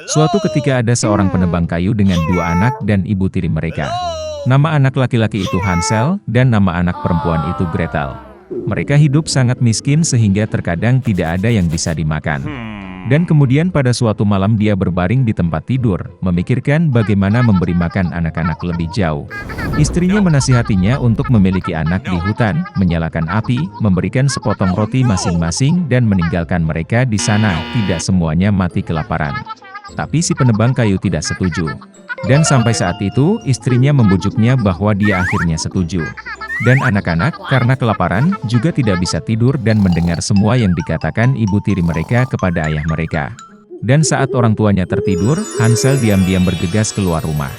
Suatu ketika ada seorang penebang kayu dengan dua anak dan ibu tiri mereka. Nama anak laki-laki itu Hansel, dan nama anak perempuan itu Gretel. Mereka hidup sangat miskin sehingga terkadang tidak ada yang bisa dimakan. Dan kemudian pada suatu malam dia berbaring di tempat tidur, memikirkan bagaimana memberi makan anak-anak lebih jauh. Istrinya menasihatinya untuk memiliki anak di hutan, menyalakan api, memberikan sepotong roti masing-masing dan meninggalkan mereka di sana, tidak semuanya mati kelaparan. Tapi si penebang kayu tidak setuju. Dan sampai saat itu, istrinya membujuknya bahwa dia akhirnya setuju. Dan anak-anak, karena kelaparan, juga tidak bisa tidur dan mendengar semua yang dikatakan ibu tiri mereka kepada ayah mereka. Dan saat orang tuanya tertidur, Hansel diam-diam bergegas keluar rumah.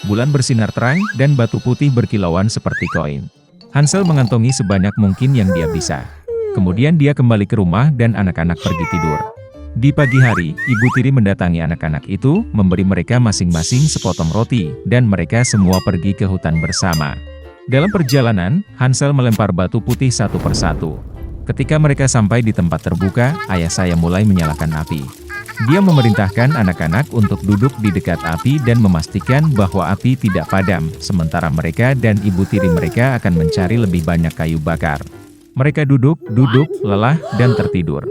Bulan bersinar terang, dan batu putih berkilauan seperti koin. Hansel mengantongi sebanyak mungkin yang dia bisa. Kemudian dia kembali ke rumah dan anak-anak pergi tidur. Di pagi hari, ibu tiri mendatangi anak-anak itu, memberi mereka masing-masing sepotong roti, dan mereka semua pergi ke hutan bersama. Dalam perjalanan, Hansel melempar batu putih satu persatu. Ketika mereka sampai di tempat terbuka, ayah saya mulai menyalakan api. Dia memerintahkan anak-anak untuk duduk di dekat api dan memastikan bahwa api tidak padam, sementara mereka dan ibu tiri mereka akan mencari lebih banyak kayu bakar. Mereka duduk, lelah, dan tertidur.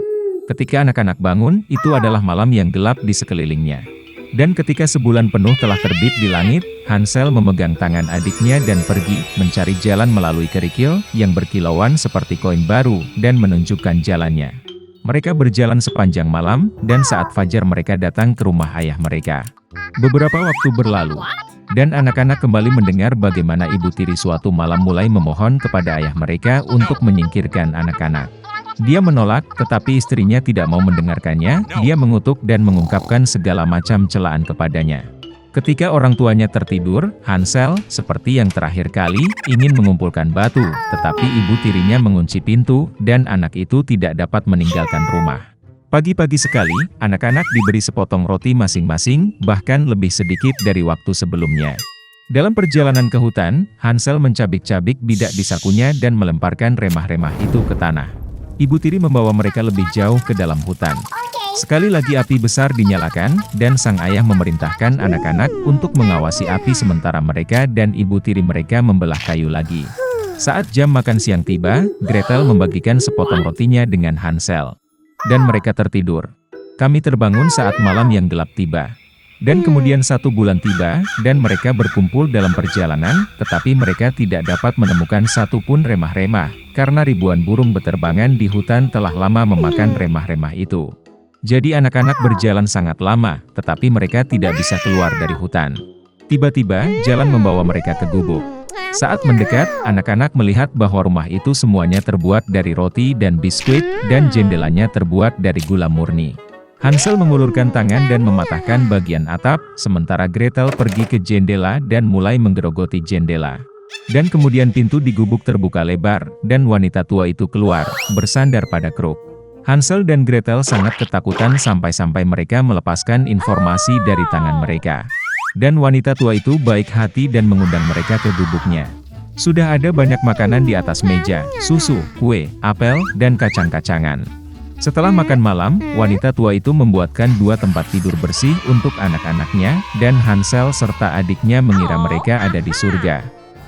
Ketika anak-anak bangun, itu adalah malam yang gelap di sekelilingnya. Dan ketika sebulan penuh telah terbit di langit, Hansel memegang tangan adiknya dan pergi, mencari jalan melalui kerikil, yang berkilauan seperti koin baru, dan menunjukkan jalannya. Mereka berjalan sepanjang malam, dan saat fajar mereka datang ke rumah ayah mereka. Beberapa waktu berlalu, dan anak-anak kembali mendengar bagaimana ibu tiri suatu malam mulai memohon kepada ayah mereka untuk menyingkirkan anak-anak. Dia menolak, tetapi istrinya tidak mau mendengarkannya. Dia mengutuk dan mengungkapkan segala macam celaan kepadanya. Ketika orang tuanya tertidur, Hansel, seperti yang terakhir kali, ingin mengumpulkan batu, tetapi ibu tirinya mengunci pintu, dan anak itu tidak dapat meninggalkan rumah. Pagi-pagi sekali, anak-anak diberi sepotong roti masing-masing, bahkan lebih sedikit dari waktu sebelumnya. Dalam perjalanan ke hutan, Hansel mencabik-cabik bidak di sakunya dan melemparkan remah-remah itu ke tanah. Ibu tiri membawa mereka lebih jauh ke dalam hutan. Sekali lagi api besar dinyalakan, dan sang ayah memerintahkan anak-anak untuk mengawasi api sementara mereka dan ibu tiri mereka membelah kayu lagi. Saat jam makan siang tiba, Gretel membagikan sepotong rotinya dengan Hansel. Dan mereka tertidur. Kami terbangun saat malam yang gelap tiba. Dan kemudian 1 bulan tiba, dan mereka berkumpul dalam perjalanan, tetapi mereka tidak dapat menemukan satu pun remah-remah, karena ribuan burung beterbangan di hutan telah lama memakan remah-remah itu. Jadi anak-anak berjalan sangat lama, tetapi mereka tidak bisa keluar dari hutan. Tiba-tiba, jalan membawa mereka ke gubuk. Saat mendekat, anak-anak melihat bahwa rumah itu semuanya terbuat dari roti dan biskuit, dan jendelanya terbuat dari gula murni. Hansel mengulurkan tangan dan mematahkan bagian atap, sementara Gretel pergi ke jendela dan mulai menggerogoti jendela. Dan kemudian pintu di gubuk terbuka lebar, dan wanita tua itu keluar, bersandar pada kruk. Hansel dan Gretel sangat ketakutan sampai-sampai mereka melepaskan informasi dari tangan mereka. Dan wanita tua itu baik hati dan mengundang mereka ke gubuknya. Sudah ada banyak makanan di atas meja, susu, kue, apel, dan kacang-kacangan. Setelah makan malam, wanita tua itu membuatkan 2 tempat tidur bersih untuk anak-anaknya, dan Hansel serta adiknya mengira mereka ada di surga.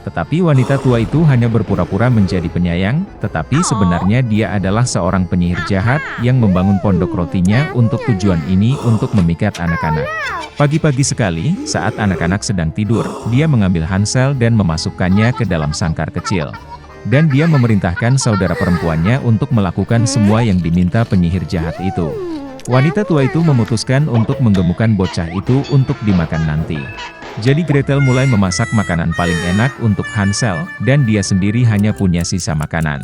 Tetapi wanita tua itu hanya berpura-pura menjadi penyayang, tetapi sebenarnya dia adalah seorang penyihir jahat yang membangun pondok rotinya untuk tujuan ini untuk memikat anak-anak. Pagi-pagi sekali, saat anak-anak sedang tidur, dia mengambil Hansel dan memasukkannya ke dalam sangkar kecil. Dan dia memerintahkan saudara perempuannya untuk melakukan semua yang diminta penyihir jahat itu. Wanita tua itu memutuskan untuk menggemukkan bocah itu untuk dimakan nanti. Jadi Gretel mulai memasak makanan paling enak untuk Hansel, dan dia sendiri hanya punya sisa makanan.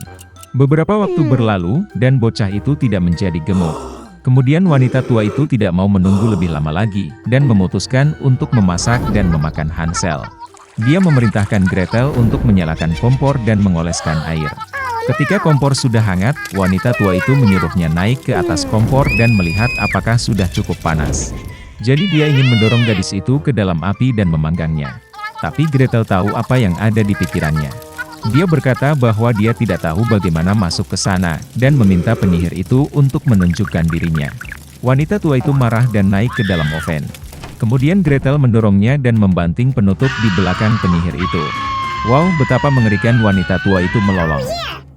Beberapa waktu berlalu, dan bocah itu tidak menjadi gemuk. Kemudian wanita tua itu tidak mau menunggu lebih lama lagi, dan memutuskan untuk memasak dan memakan Hansel. Dia memerintahkan Gretel untuk menyalakan kompor dan mengoleskan air. Ketika kompor sudah hangat, wanita tua itu menyuruhnya naik ke atas kompor dan melihat apakah sudah cukup panas. Jadi dia ingin mendorong gadis itu ke dalam api dan memanggangnya. Tapi Gretel tahu apa yang ada di pikirannya. Dia berkata bahwa dia tidak tahu bagaimana masuk ke sana, dan meminta penyihir itu untuk menunjukkan dirinya. Wanita tua itu marah dan naik ke dalam oven. Kemudian Gretel mendorongnya dan membanting penutup di belakang penyihir itu. Wow, betapa mengerikan wanita tua itu melolong.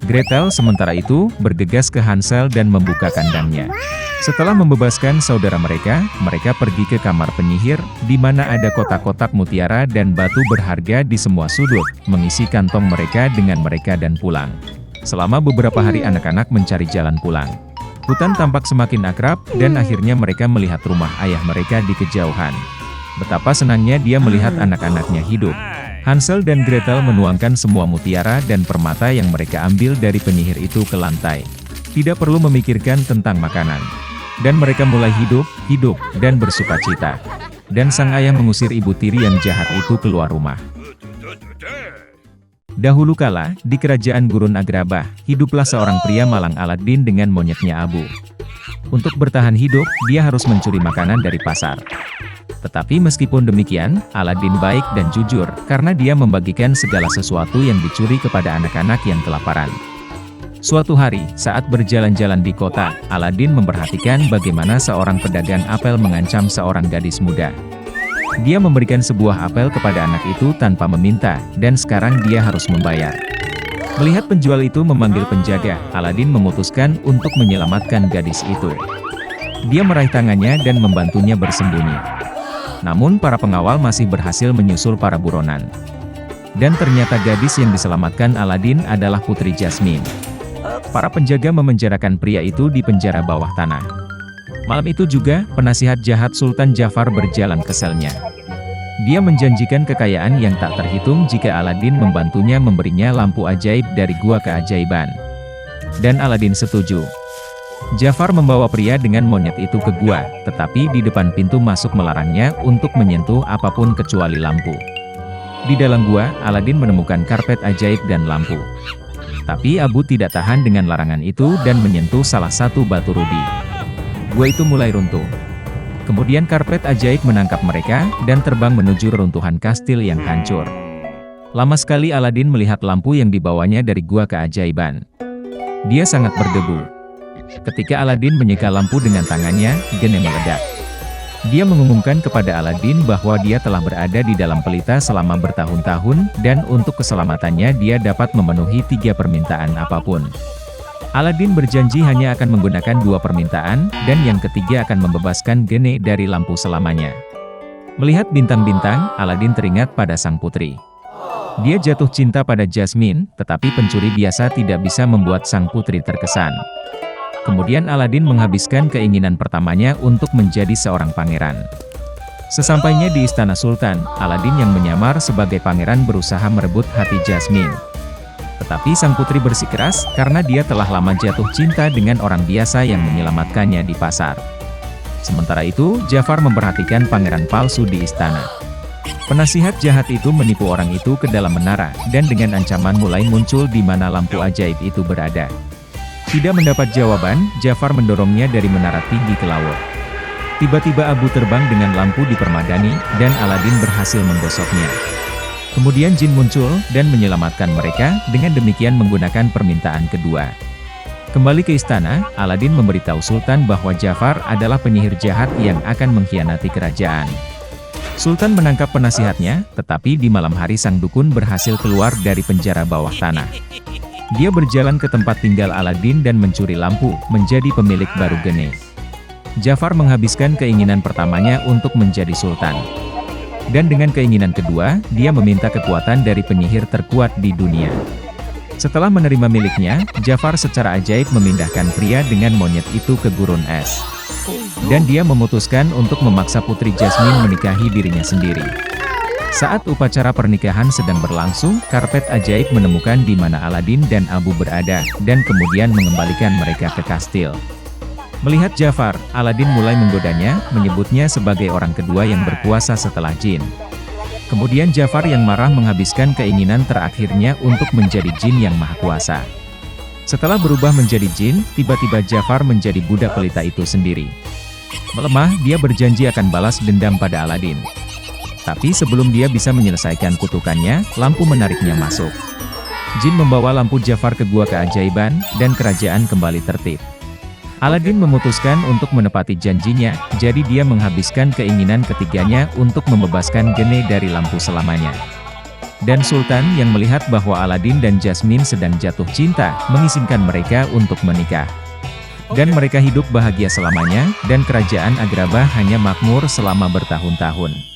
Gretel sementara itu bergegas ke Hansel dan membuka kandangnya. Setelah membebaskan saudara mereka pergi ke kamar penyihir, di mana ada kotak-kotak mutiara dan batu berharga di semua sudut, mengisi kantong mereka dengan mereka dan pulang. Selama beberapa hari anak-anak mencari jalan pulang. Hutan tampak semakin akrab, dan akhirnya mereka melihat rumah ayah mereka di kejauhan. Betapa senangnya dia melihat anak-anaknya hidup. Hansel dan Gretel menuangkan semua mutiara dan permata yang mereka ambil dari penyihir itu ke lantai. Tidak perlu memikirkan tentang makanan. Dan mereka mulai hidup, dan bersukacita. Dan sang ayah mengusir ibu tiri yang jahat itu keluar rumah. Dahulu kala, di kerajaan Gurun Agrabah, hiduplah seorang pria malang Aladin dengan monyetnya Abu. Untuk bertahan hidup, dia harus mencuri makanan dari pasar. Tetapi meskipun demikian, Aladin baik dan jujur, karena dia membagikan segala sesuatu yang dicuri kepada anak-anak yang kelaparan. Suatu hari, saat berjalan-jalan di kota, Aladin memperhatikan bagaimana seorang pedagang apel mengancam seorang gadis muda. Dia memberikan sebuah apel kepada anak itu tanpa meminta, dan sekarang dia harus membayar. Melihat penjual itu memanggil penjaga, Aladin memutuskan untuk menyelamatkan gadis itu. Dia meraih tangannya dan membantunya bersembunyi. Namun para pengawal masih berhasil menyusul para buronan. Dan ternyata gadis yang diselamatkan Aladin adalah Putri Jasmine. Para penjaga memenjarakan pria itu di penjara bawah tanah. Malam itu juga, penasihat jahat Sultan Jafar berjalan ke selnya. Dia menjanjikan kekayaan yang tak terhitung jika Aladin membantunya memberinya lampu ajaib dari gua keajaiban. Dan Aladin setuju. Jafar membawa pria dengan monyet itu ke gua, tetapi di depan pintu masuk melarangnya untuk menyentuh apapun kecuali lampu. Di dalam gua, Aladin menemukan karpet ajaib dan lampu. Tapi Abu tidak tahan dengan larangan itu dan menyentuh salah satu batu rudi. Gua itu mulai runtuh. Kemudian karpet ajaib menangkap mereka, dan terbang menuju reruntuhan kastil yang hancur. Lama sekali Aladin melihat lampu yang dibawanya dari gua keajaiban. Dia sangat berdebu. Ketika Aladin menyeka lampu dengan tangannya, geni meledak. Dia mengumumkan kepada Aladin bahwa dia telah berada di dalam pelita selama bertahun-tahun, dan untuk keselamatannya dia dapat memenuhi 3 permintaan apapun. Aladin berjanji hanya akan menggunakan 2 permintaan, dan yang ketiga akan membebaskan geni dari lampu selamanya. Melihat bintang-bintang, Aladin teringat pada sang putri. Dia jatuh cinta pada Jasmine, tetapi pencuri biasa tidak bisa membuat sang putri terkesan. Kemudian Aladin menghabiskan keinginan pertamanya untuk menjadi seorang pangeran. Sesampainya di istana Sultan, Aladin yang menyamar sebagai pangeran berusaha merebut hati Jasmine. Tetapi sang putri bersikeras, karena dia telah lama jatuh cinta dengan orang biasa yang menyelamatkannya di pasar. Sementara itu, Jafar memperhatikan pangeran palsu di istana. Penasihat jahat itu menipu orang itu ke dalam menara, dan dengan ancaman mulai muncul di mana lampu ajaib itu berada. Tidak mendapat jawaban, Jafar mendorongnya dari menara tinggi ke laut. Tiba-tiba Abu terbang dengan lampu dipermadani, dan Aladin berhasil menggosoknya. Kemudian jin muncul, dan menyelamatkan mereka, dengan demikian menggunakan permintaan kedua. Kembali ke istana, Aladin memberitahu Sultan bahwa Jafar adalah penyihir jahat yang akan mengkhianati kerajaan. Sultan menangkap penasihatnya, tetapi di malam hari sang dukun berhasil keluar dari penjara bawah tanah. Dia berjalan ke tempat tinggal Aladin dan mencuri lampu, menjadi pemilik baru geni. Jafar menghabiskan keinginan pertamanya untuk menjadi sultan. Dan dengan keinginan kedua, dia meminta kekuatan dari penyihir terkuat di dunia. Setelah menerima miliknya, Jafar secara ajaib memindahkan pria dengan monyet itu ke gurun es. Dan dia memutuskan untuk memaksa Putri Jasmine menikahi dirinya sendiri. Saat upacara pernikahan sedang berlangsung, karpet ajaib menemukan di mana Aladin dan Abu berada, dan kemudian mengembalikan mereka ke kastil. Melihat Jafar, Aladin mulai menggodanya, menyebutnya sebagai orang kedua yang berkuasa setelah jin. Kemudian Jafar yang marah menghabiskan keinginan terakhirnya untuk menjadi jin yang maha kuasa. Setelah berubah menjadi jin, tiba-tiba Jafar menjadi budak pelita itu sendiri. Melemah, dia berjanji akan balas dendam pada Aladin. Tapi sebelum dia bisa menyelesaikan kutukannya, lampu menariknya masuk. Jin membawa lampu Jafar ke gua keajaiban, dan kerajaan kembali tertib. Aladin memutuskan untuk menepati janjinya, jadi dia menghabiskan keinginan ketiganya untuk membebaskan Genie dari lampu selamanya. Dan Sultan yang melihat bahwa Aladin dan Jasmine sedang jatuh cinta, mengizinkan mereka untuk menikah. Dan mereka hidup bahagia selamanya, dan kerajaan Agrabah hanya makmur selama bertahun-tahun.